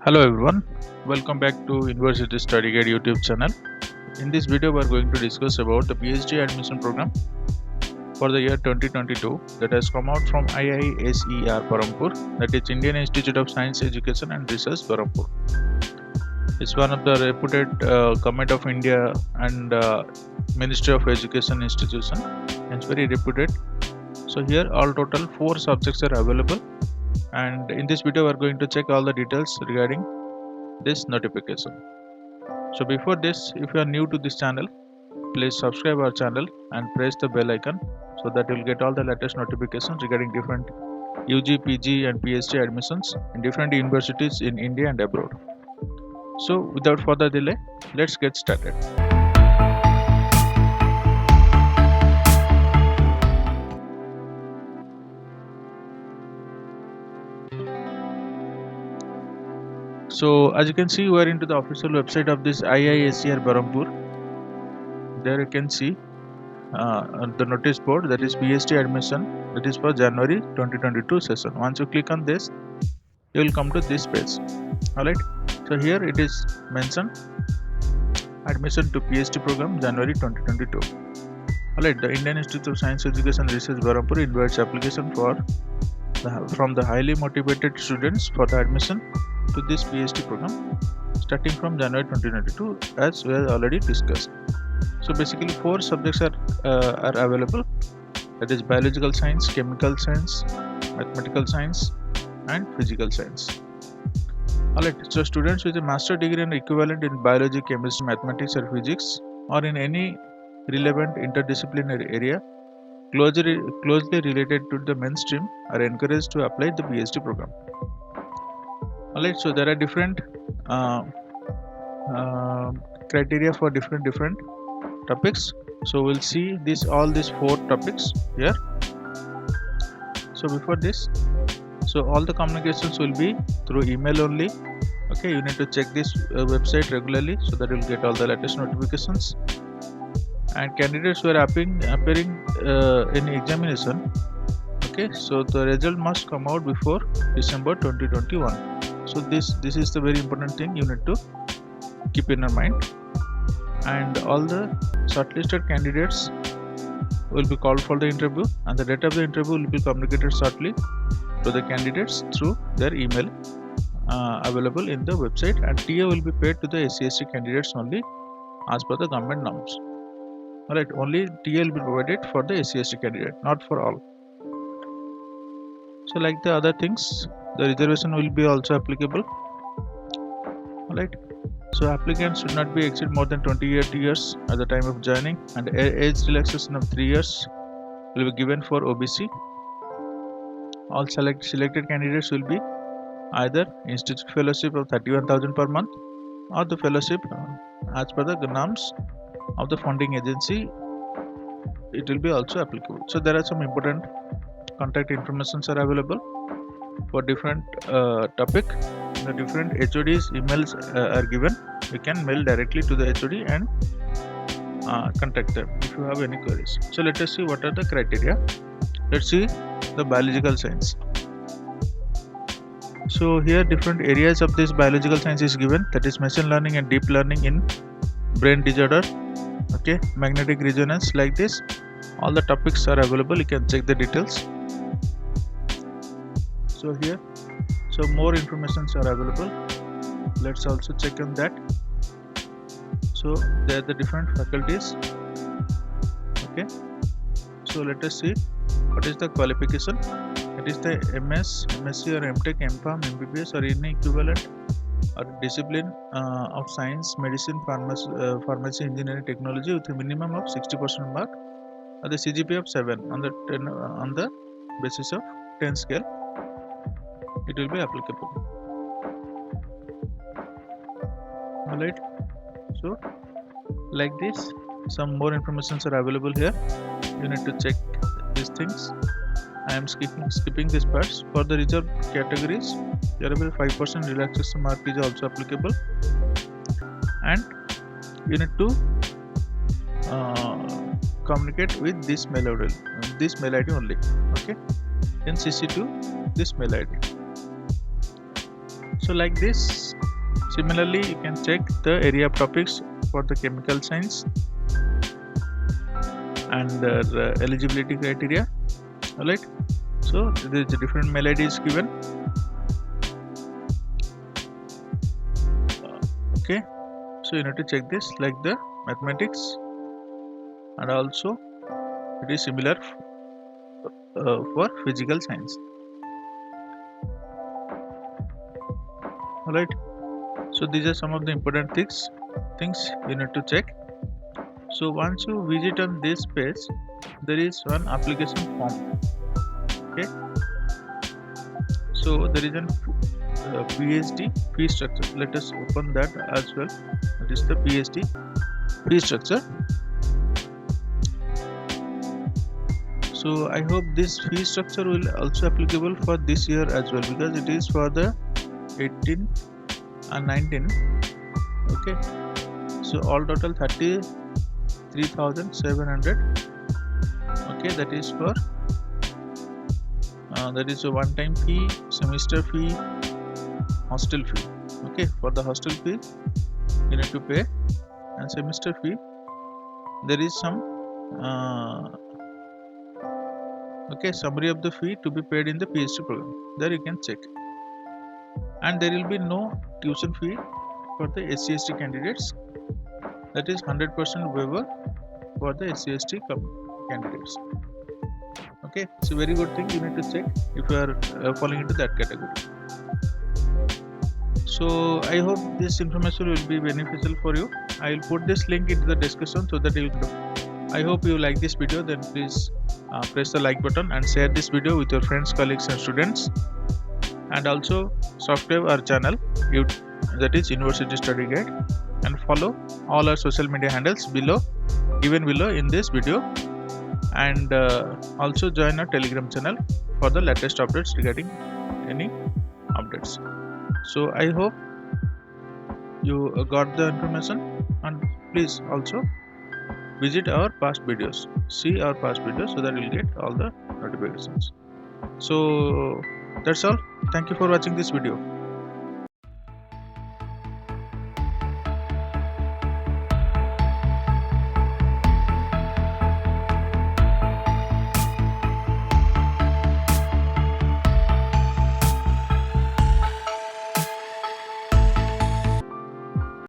Hello everyone, welcome back to University Study Guide YouTube channel. In this video we are going to discuss about the PhD admission program for the year 2022 that has come out from IISER Berhampur, that is Indian Institute of Science Education and Research Berhampur. It's one of the reputed Government of India and Ministry of Education institution, and it's very reputed. So here all total 4 subjects are available, and in this video we are going to check all the details regarding this notification. So before this, if you are new to this channel, please subscribe our channel and press the bell icon so that you will get all the latest notifications regarding different UG, PG and PhD admissions in different universities in India and abroad. So without further delay, let's get started. So as you can see, we are into the official website of this IISER Berhampur. There you can see the notice board, that is PhD admission, that is for January 2022 session. Once you click on this, you will come to this page. Alright, so here it is mentioned admission to PhD program January 2022. Alright, the Indian Institute of Science Education Research Berhampur invites application from the highly motivated students for the admission to this PhD program starting from January 2022, as we have already discussed. So basically 4 subjects are available, that is biological science, chemical science, mathematical science and physical science. Alright, so students with a master degree and equivalent in biology, chemistry, mathematics or physics, or in any relevant interdisciplinary area closely related to the mainstream, are encouraged to apply the PhD program. Alright, so there are different criteria for different topics. So we'll see all these 4 topics here. So before this, so all the communications will be through email only. Okay, you need to check this website regularly so that you'll get all the latest notifications. And candidates who are appearing in examination, okay, so the result must come out before December 2021. So this is the very important thing you need to keep in your mind. And all the shortlisted candidates will be called for the interview, and the date of the interview will be communicated shortly to the candidates through their email available in the website, and TA will be paid to the SC/ST candidates only as per the government norms. Alright, only TA will be provided for the SC/ST candidate, not for all. So like the other things, the reservation will be also applicable. Alright, so applicants should not be exceed more than 28 years at the time of joining, and age relaxation of 3 years will be given for OBC. All selected candidates will be either institute fellowship of 31,000 per month, or the fellowship as per the norms of the funding agency. It will be also applicable. So there are some important contact informations are available for different topic. The different HODs emails are given. You can mail directly to the HOD and contact them if you have any queries. So let us see what are the criteria. Let's see the biological science. So here different areas of this biological science is given, that is machine learning and deep learning in brain disorder, okay, magnetic resonance, like this. All the topics are available, you can check the details. So here, so more informations are available. Let's also check on that. So there are the different faculties. Okay, so let us see what is the qualification. It is the MS, MSc or MTech, MPharm, MBBS or any equivalent or discipline of science, medicine, pharmacy, engineering, technology with a minimum of 60% mark, or the CGPA of 7 on the basis of 10 scale. It will be applicable. Alright, so like this, some more informations are available here. You need to check these things. I am skipping this parts. For the reserved categories, there will be 5% relaxation mark is also applicable, and you need to communicate with this mail ID only. Okay, then CC to this mail ID. So like this, similarly you can check the area of topics for the chemical science and the eligibility criteria. Alright, so there is a different mail ID is given. Okay, so you need to check this like the mathematics, and also it is similar for physical science. Alright, so these are some of the important things you need to check. So once you visit on this page, there is one application form. Okay, so there is an PhD fee structure. Let us open that as well. That is the PhD fee structure. So I hope this fee structure will also applicable for this year as well, because it is for the 18 and 19. Okay, so all total 33,700. okay, that is for that is a one-time fee, semester fee, hostel fee. Okay, for the hostel fee you need to pay, and semester fee there is some okay, summary of the fee to be paid in the PhD program. There you can check. And there will be no tuition fee for the SC/ST candidates. That is 100% waiver for the SC/ST candidates. Okay, it's a very good thing you need to check if you are falling into that category. So I hope this information will be beneficial for you. I will put this link into the description so that you will. I hope you like this video. Then please press the like button and share this video with your friends, colleagues and students, and also subscribe our channel, that is University Study Guide, and follow all our social media handles given below in this video, and also join our Telegram channel for the latest updates regarding any updates. So I hope you got the information, and please also visit our past videos, see our past videos, so that you'll get all the notifications. So that's all. Thank you for watching this video.